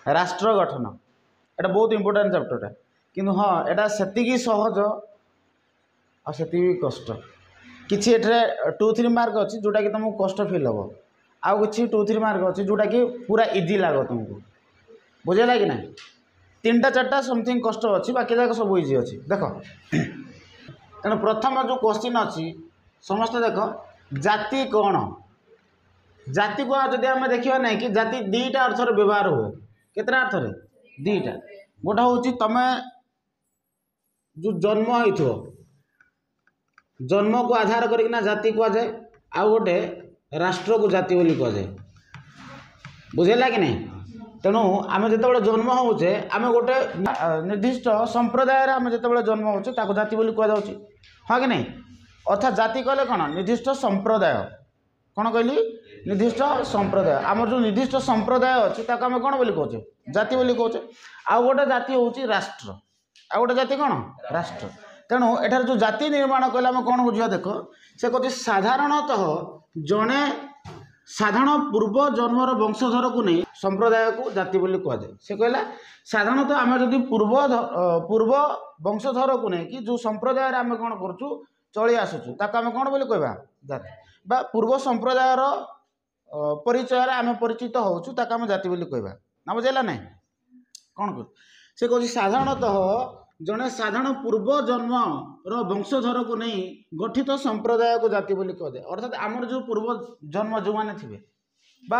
राष्ट्र गठन एटा बहुत इंपोर्टेंट चैप्टर किंतु हाँ एटा सेतिकी सहज आ सेतिकी कष्ट किछि एठरे 2-3 मार्क अछि जोटा कि तुमको कष्ट फील हो आउ किछि 2-3 मार्क अछि जोटा कि पूरा इजी लागो तुमको बुझेला कि ना 3टा 4टा समथिंग कष्ट अछि बाकी जाक सब इजी अछि देखो तेणु प्रथम जो क्वेश्चन अछि समस्त देखो जाति कौन जाति को जदि आम देखा ना कि जाति 2टा अर्थर व्यवहार हुए केतना अर्थर 2टा गोटा हूँ तुम जो जन्म हो जन्म को आधार करना जाति कहुए आउ गोटे राष्ट्र को जाति बोली कहुए बुझेगा कि नहीं तेणु आम जो जन्म होचे आम गोटे निर्दिष्ट संप्रदाय आम जो जन्म होचे जाति बोली कहुए हाँ कि नहीं अर्थात जाति कहले कौन निर्दिष्ट संप्रदाय कौन कहली निर्दिष्ट संप्रदाय आम जो निर्दिष्ट संप्रदाय अच्छे आम कौन बोली कहे जाति बोली कहे आउ गोटे जाति हूँ राष्ट्र आउ गोटे जाति कौन राष्ट्र तेणु एठार जो जाति निर्माण कले आम कौन बुझा देख से कहते साधारणतः जड़े साधारण पूर्व जन्मर वंशधर को नहीं संप्रदाय को जाति बोली कहुए से कहला साधारणतः आम जब पूर्व वंशधर को नहीं कि जो संप्रदाय आम कौन करूँ चली आसुचु आम कौन बोली कहवा जाति बा पूर्व संप्रदायर परिचय आम परिचित होचु आम जाति बोली कहवा ना बुझेगा ना कौन कर से कह साधारणतः जड़े साधारण पूर्व जन्म वंशधर को नहीं गठित संप्रदाय को जाति बोली कहे अर्थात आमर जो पूर्व जन्म जो मैंने थे बा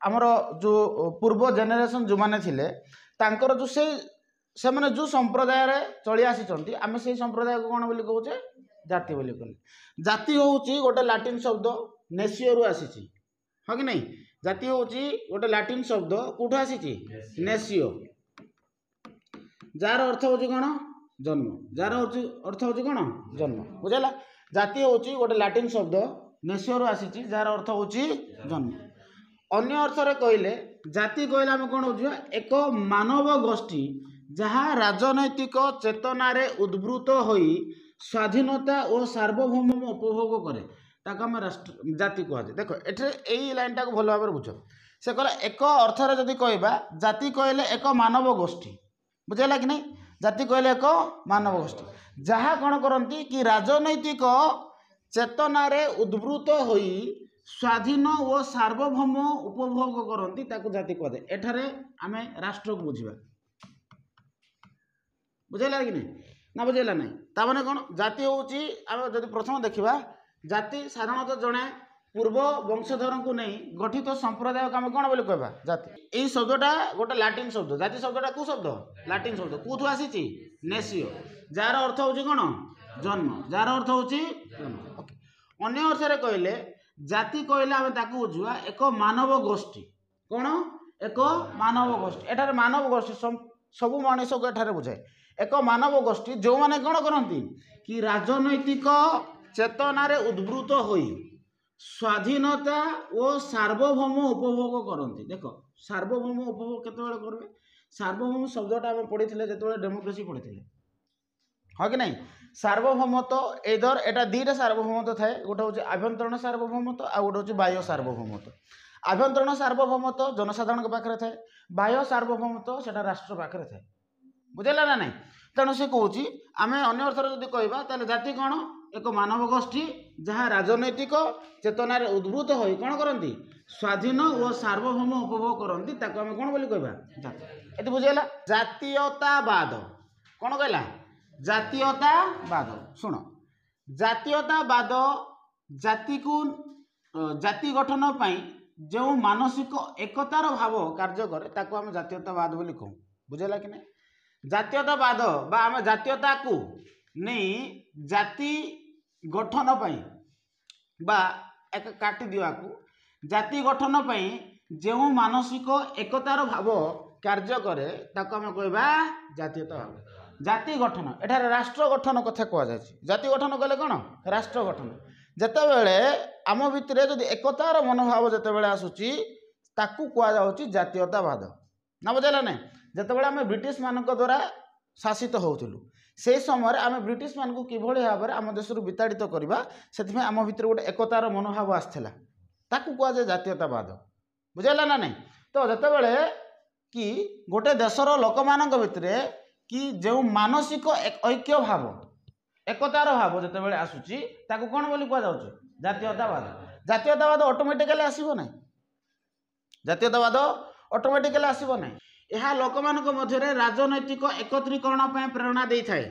आमर जो पूर्व जेनेरेशन जो मैंने थे तांकर जो से मैंने जो संप्रदाय चली आसी आम से संप्रदाय को कौन बोली कहे जाति बोली कहले जाति हूँ गोटे लाटिन शब्द नेसियो रु आसी हाँ कि नहीं जाति हूँ गोटे लाटिन शब्द कौटू आसी नेसियो जार अर्थ हूँ कौन जन्म जार अर्थ हूँ कौन जन्म बुझेगा जाति हूँ गोटे लाटिन शब्द नेसियो रु आसी जार अर्थ हूँ जन्म अन्य अर्थ कहले जाति कहले आम कौन बुझा एक मानव गोष्ठी जहाँ राजनैतिक चेतन उद्भूत होई स्वाधीनता और सार्वभौम उपभोग करे ताको आम राष्ट्र जाति कहुए देख ये लाइन टाक भल भाव बुझ से कहला एक अर्थर जदि कहबा जाति कहले एक मानव गोष्ठी बुझेगा कि नहीं जाति कहले एक मानव गोष्ठी जहाँ कौन करती कि राजनैतिक चेतन उद्भूत होई स्वाधीन और सार्वभौम उपभोग करती ताको जाति कहुए एठारे आम राष्ट्र को बुझा बुझेगा कि नहीं ना बुझेगा नहीं ताने कौन जाति हूँ आम जब प्रथम देखा जाति साधारणतः जड़े पूर्व वंशधर को नहीं गठित संप्रदाय को आम कौन बोली कहवा जाति यही शब्दटा गोटे लाटिन शब्द जाति शब्दटा कौ शब्द लाटिन शब्द कौथु आसी नेसियो जार अर्थ हूँ कौन जन्म जार अर्थ हूँ जन्म अन्य अर्थर कहले जाति कहले आम ताकू बुझा एक मानव गोष्ठी कौन एक मानव गोष्ठी एठार मानव गोष्ठी सबू मनीष को एठार बुझाए एक मानव गोष्ठी जो मैंने कौन करती कि राजनैतिक चेतन उद्भूत होई स्वाधीनता और सार्वभौम उपभोग करती देख सार्वभौम उपभोग केतबेले करबे सार्वभौम शब्दटा आम पढ़ी जो डेमोक्रेसी पढ़ी हाँ कि नहीं सार्वभौमत्व एदर एटा 2टा सार्वभौमत्व थाए गोटे हूँ आभ्यंतरण सार्वभौमत्व आ गोटे हूँ बाह्य सार्वभौमत्व आभ्यंतरण सार्वभौमत्व जनसाधारण पाखे थाए बाह्य सार्वभौमत्व से राष्ट्र पाखे थाए बुझेगा ना नहीं तेणु से कौच आम अन्य अर्थर जब कहवा जाति कौन एक मानव गोष्ठी जहाँ राजनैतिक चेतन उद्भूत हो कौन करती स्वाधीन और सार्वभौम उपभोग करती ताको आम कौन बोली कहवा जाति ये बुझेगा जातीयतावाद कौन कहला जातीयतावाद शुण जातीयतावाद जाति को जाति गठन पाई जो मानसिक एकतार भाव कार्य करे ताको आम जातीयतावाद बोली कहूँ बुझेगा कि नहीं जातीयतावाद बा आम जातीयता को नहीं जाति गठन पाई बा एक काटी दिवा को जाति गठन पाई जो मानसिक एकतार भाव कार्य करे ताको आम कहबा जातीयतावाद जाति गठन एठार राष्ट्र गठन कथा कह जाति गठन कले कौन राष्ट्र गठन जेतेबेले आम भितर जदि एकतार मनोभाव जेतेबेले आसुची ताकू कहुच्छी जातीयतावाद ना बुझेगा ना जेतेबेले आम ब्रिटिश मानक द्वारा शासित होउथुलु से समय आम ब्रिटिश मान को किभଳି भाव में आम देश विताड़ित करवा से आम भितर गोटे एकतार मनोभाव आसाला ताकू कहुए जातीयतावाद बुझेगा ना नहीं तो जितेबाला कि गोटे देशर लोक मान भितर कि जो मानसिक ऐक्य भाव एकतार भाव जिते आसूची ताकू कौन बोली कहुच्छे जातीयतावाद। जातीयतावाद ऑटोमेटिकली आसब ना, जातीयतावाद ऑटोमेटिकली आसब ना। यह लोक मान मध्य राजनैतिक एकत्रीकरण प्रेरणा दे थाए।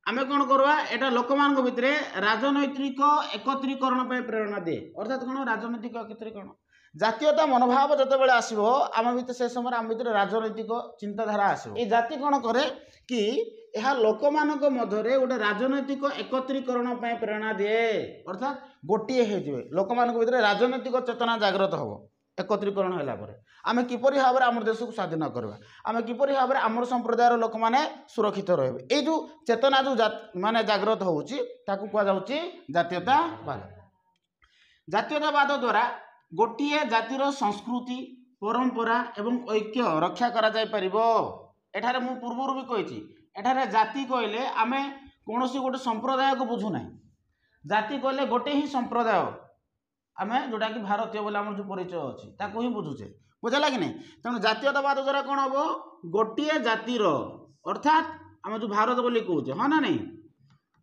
आमे कौन करवा एटा लोक मान भितर राजनैतिक एकत्रीकरण प्रेरणा दे, अर्थात कौन राजनैतिक एकत्रीकरण जातीयता मनोभाव जिते आसो आम भर से समय आम भर राजनैतिक चिंताधारा आसो। ये जाति कौन करे कि यह लोक मान मध्य गोटे राजनैतिक एकत्रीकरण प्रेरणा दिए, अर्थात गोटे हो लोक मान भर राजनैतिक चेतना जागृत हम एकत्रीकरण है आम किपर भाव में आम देश को स्वाधीन करवा, आम किपर भाव में आम संप्रदायर लोक मैंने सुरक्षित रहे। जो चेतना जो माने जागृत होची ताकू कहुच्छे जातीयतावाद। जातीयतावाद द्वारा गोटे जातिर संस्कृति परंपरा एवं ऐक्य रक्षा करा जाय परिबो। एठारे मु पूर्व भी कही एठारे जाति कहले आमे कौन गोटे संप्रदाय को बुझुना, जाति कहले गोटे ही संप्रदाय आमे जोटा कि भारतीय बोले आम जो परिचय अच्छी ताकू ही बुझुचे, बुझला कि नहीं। तेणु जातीयतावाद द्वारा कौन हम गोटे जातिर अर्थात आम जो भारत बोली कहे हाँ ना नहीं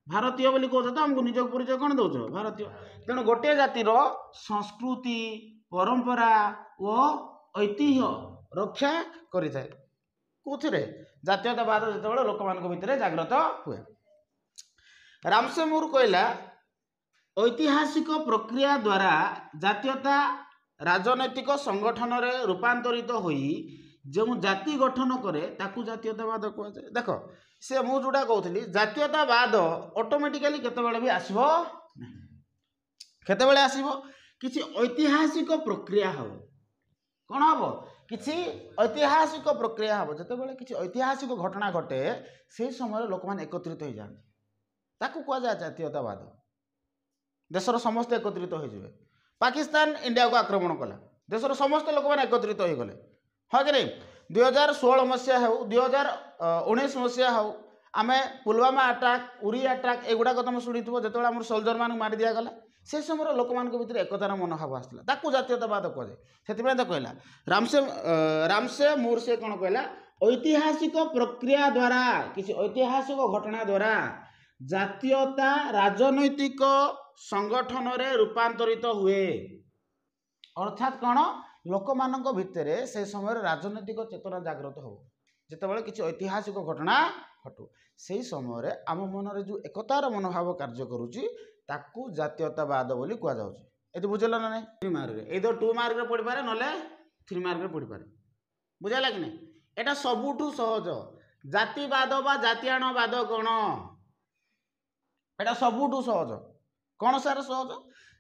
भारतीय बोली कहे तो आमको निज परिचय कौन दौच भारतीय। तेणु गोटे जातिर संस्कृति परंपरा और ऐतिह्य रक्षा करें कौथे जातीयतावाद जो लोक मान भितर जागृत हुए। रामसे मूर कहला ऐतिहासिक प्रक्रिया द्वारा जातीयता राजनैतिक संगठन रे रूपांतरित होई जो जाति गठन करे ताकू जातीयतावाद कहुए। देख से मु जोटा कहूली जातीयतावाद ऑटोमेटिकली केतबेले भी आसबो केतबेले आसबो किछि ऐतिहासिक प्रक्रिया हो कौन हम किछि ऐतिहासिक प्रक्रिया हम जितेबाला किछि ऐतिहासिक घटना घटे से समय लोक मैंने एकत्रित हो जाते ताकू कह जाए जातीयतावाद। देशर समस्त एकत्रित हो जाए। पाकिस्तान इंडिया को आक्रमण कला देशर समस्त लोक मैंने एकत्रित हो गले हाँ कि नहीं। 2016 मसीहा हो 2019 मसीहा हो आम पुलवामा अटैक उरी अटैक एगुड़ाक तुम शुणी थो जो आम सोल्जर मान मारी दिगला से समय लोक मान भर एकतार मनोभाव आसला ताकू जातीयतावाद कहुए। से तो कहला रामसे मूर से कौन कहला ऐतिहासिक प्रक्रिया द्वारा किसी ऐतिहासिक घटना द्वारा जातीयता राजनैतिक संगठन रे रूपांतरित हुए, अर्थात कौन लोक मान भितर से समय राजनैतिक चेतना जागृत हो जितेबाला किसी ऐतिहासिक घटना घटू से समय आम मन जो एकतार मनोभाव कार्य करुच्ची ताकू जातीयतावाद बोली कह जाउची। ये बुझल ना नहीं 3 मार्क इधर 2 मार्क पढ़ी पारे ना 3 मार्क पढ़ी पारे बुझाला कि नहीं। एटा सबुठू सहज जातिवाद बा जातीयाणवाद कौन एटा सबुठू सहज कौन सार सहज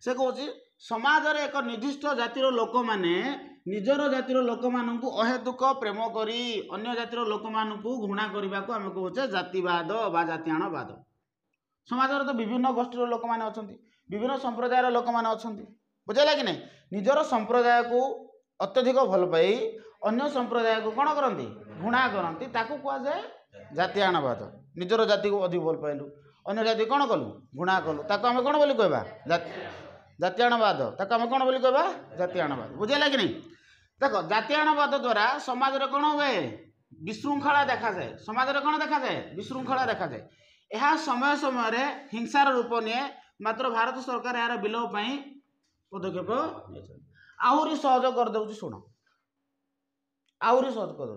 से कहूँ समाज रे एक निर्दिष्ट जातिर लोक माने निजर जातिर लोक मानू अहेतुक प्रेम करी अन्य जातिर लोक मानू घृणा करने को आम कहे जातिवाद बा जातीयाणवाद। समाज तो विभिन्न गोष्ठी लोक मैंने अच्छा विभिन्न संप्रदायर लोक मैंने अच्छा बुझेगा कि नहीं निजर संप्रदाय को अत्यधिक भल पाई अन्य संप्रदाय को कौन करती घृणा करती ताकू कहुए जातीयाणवाद। निजर जाति को अधिक भल पाइलु अन्य जाति कौन कलु घृणा कलु ताकू आम कौन बोली कहबा जातीयाणवाद ताकू आम कौन बोली कहबा जातीयाणवाद बुझेगा कि नहीं। देख जातीयाणवाद द्वारा समाज रे कौन हुए विशृंखला देखा जाए समाज रे कौन देखा जाए विशृंखला देखा जाए। यह समय समय हिंसार रूप निए मात्र भारत सरकार यार विलोप पदक्षेप आहरी सहज करदे शुण आहरी सहज कर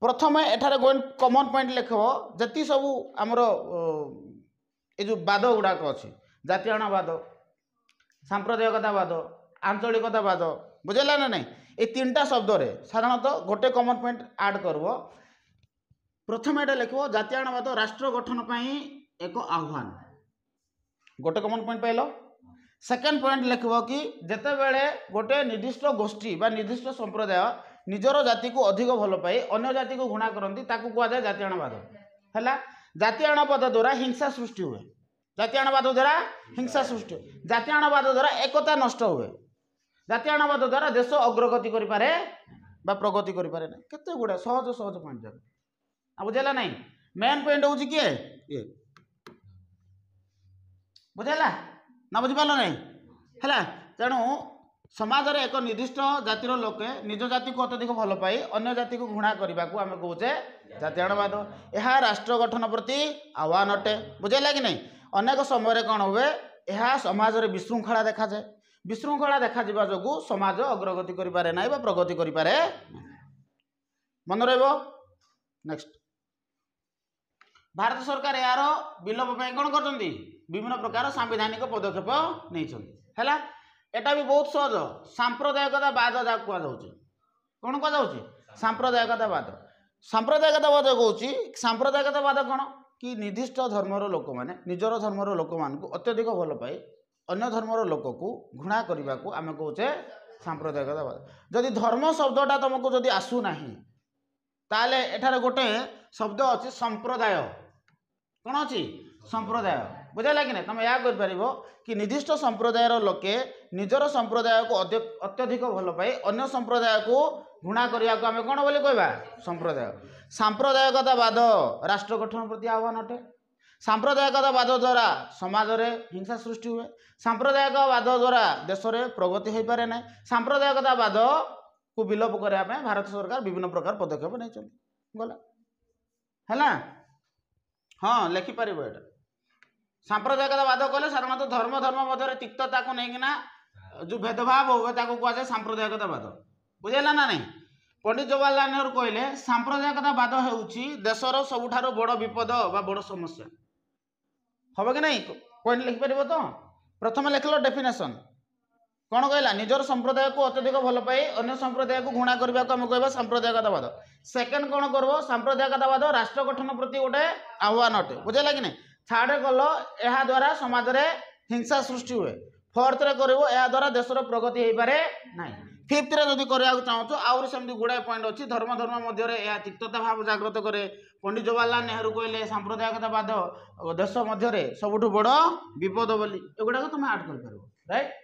प्रथम एठारे कमन पॉइंट लिख जी सब आमर ये जो वाद गुड़ाक अच्छी जातीयाणवाद सांप्रदायिकतावाद आंचलिकतावाद बुझेगा ना नहीं ये 3टा शब्द साधारणतः गोटे कमन पॉइंट आड करब। प्रथम ये लिख जातीयाणवाद राष्ट्र गठन एक आह्वान गोटे कमन पॉइंट पाइल। सेकेंड पॉइंट लिख कि जिते बड़े गोटे निर्दिष्ट गोष्ठी बा निर्दिष्ट संप्रदाय निजर जाति को अधिक भल पाई अन्य जाति को घृणा करती कहुए जातीयाणवाद है। जातीयाणवाद द्वारा हिंसा सृष्टि हुए जातीयाणवाद द्वारा हिंसा सृष्टि जातीयाणवाद द्वारा एकता नष्ट हुए जातीयाणवाद द्वारा देश अग्रगति करें प्रगति करें ना केते गुड़ा सहज सहज पॉइंट जाए बुझेगा नहीं। मेन पॉइंट हूँ किए ये बुझेगा ना बुझिपार नहीं है। तेणु समाज रे एक निर्दिष्ट जातिर लोके निज जाति को अत्यधिक भल पाई अन्य जाति को घृणा करने को आम कहे जातीयवाद। यह राष्ट्र गठन प्रति आह्वान अटे। बुझेगा कि नहीं। अनेक समय कौन हुए यह समाज रे विशृंखला देखा जाए। विशृंखला देखा जिबा जोगु समाज अग्रगति करि पारे नाही बा प्रगति करि पारे। मन रहबो। नेक्स्ट, भारत सरकार यार विलोप ପାଇଁ कौन करछंती विभिन्न प्रकार सांविधानिक पदक्षेप नहीं है। एटा भी बहुत सहज सांप्रदायिकतावाद जा कुआ जाउची। कौन कुआ जाउची सांप्रदायिकतावाद। सांप्रदायिकतावाद कहूँ सांप्रदायिकतावाद कौन कि निर्दिष्ट धर्मर लोक मैंने निजर धर्मर लोक मान अत्यधिक भल पाई अन्य धर्मर लोक को घृणा करने को आम कहे सांप्रदायिकतावाद। जदि धर्म शब्दटा तुमको जदि आसुना ताले एठार गोटे शब्द अच्छी संप्रदाय। कौन अच्छी संप्रदाय। बुझेगा कि नहीं। तुम या कर कि निर्दिष्ट संप्रदायर लोके निजर संप्रदाय को अत्यधिक भल पाई अन्य संप्रदाय को घृणा करने को आम कौन बोली कहवा संप्रदाय। सांप्रदायिकतावाद राष्ट्र गठन प्रति आह्वान अटे। सांप्रदायिकतावाद द्वारा समाज रे हिंसा सृष्टि हुए। सांप्रदायिकवाद द्वारा देश में प्रगति हो पारे ना। सांप्रदायिकतावाद को विलोप करने भारत सरकार विभिन्न प्रकार पदक्षेप नहीं गला है। हाँ लिखिपर ये सांप्रदायिकतावाद कहले साधारणतः धर्म धर्म मध्य तिक्तता को लेकिन जो भेदभाव हुए कहुए सांप्रदायिकतावाद। बुझेगा ना नहीं। पंडित जवाहरलाल नेहरू कहले सांप्रदायिकतावाद होउची देशर सबुठारो बड़ विपद बा बड़ समस्या। हम कि नहीं पॉइंट लिखिपर तो प्रथम लिखल डेफिनेशन कौन कहला निजर संप्रदाय को अत्यधिक भल पाई अन्य संप्रदाय को घृणा करने को आम कह सांप्रदायिकतावाद। सेकेंड कौन करब सांप्रदायिकतावाद राष्ट्र गठन प्रति गोटे आह्वान अटे। बुझेगा कि नहीं। थर्ड कल यह द्वारा समाज रे हिंसा सृष्टि हुए। फोर्थ रे करिवो यह द्वारा देशर प्रगति हो पारे ना। फिफ्थ रे जदि करया चाहूँ आउरी सेमती गुड़ाए पॉइंट अच्छी धर्म धर्म मध्य यह तिक्तता भाव जागृत करे। पंडित जवाहरलाल नेहरू कहले सांप्रदायिकतावाद देश मध्य सबुठ बड़ विपद बोली एगुड़ा तुम आड कर राइट।